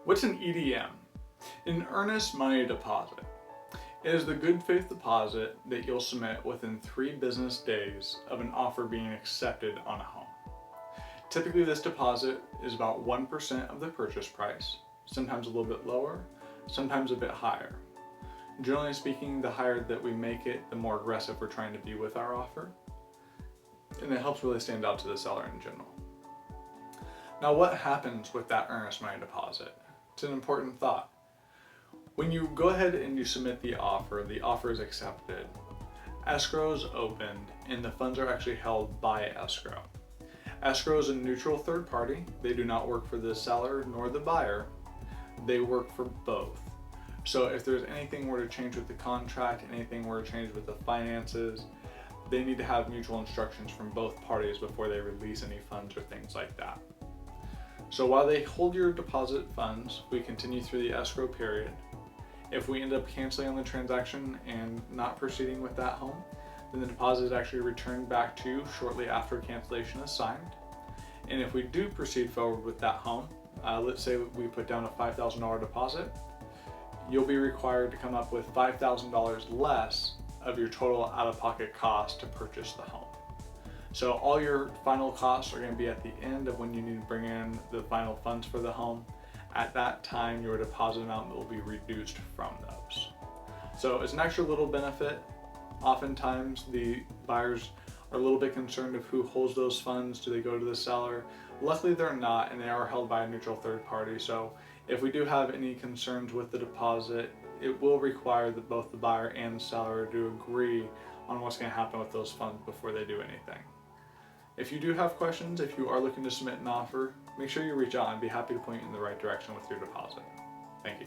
What's an EDM? An earnest money deposit. It is the good faith deposit that you'll submit within 3 business days of an offer being accepted on a home. Typically this deposit is about 1% of the purchase price, sometimes a little bit lower, sometimes a bit higher. Generally speaking, the higher that we make it, the more aggressive we're trying to be with our offer. And it helps really stand out to the seller in general. Now what happens with that earnest money deposit? It's an important thought. When you go ahead and you submit the offer is accepted, escrow is opened, and the funds are actually held by escrow. Escrow is a neutral third party. They do not work for the seller nor the buyer. They work for both. So if there's anything were to change with the contract, anything were to change with the finances, they need to have mutual instructions from both parties before they release any funds or things like that. So while they hold your deposit funds, we continue through the escrow period. If we end up canceling on the transaction and not proceeding with that home, then the deposit is actually returned back to you shortly after cancellation is signed. And if we do proceed forward with that home, let's say we put down a $5,000 deposit, you'll be required to come up with $5,000 less of your total out-of-pocket cost to purchase the home. So all your final costs are going to be at the end of when you need to bring in the final funds for the home. At that time, your deposit amount will be reduced from those. So it's an extra little benefit. Oftentimes the buyers are a little bit concerned of who holds those funds. Do they go to the seller? Luckily they're not, and they are held by a neutral third party. So if we do have any concerns with the deposit, it will require that both the buyer and the seller do agree on what's going to happen with those funds before they do anything. If you do have questions, if you are looking to submit an offer, make sure you reach out and I'd be happy to point you in the right direction with your deposit. Thank you.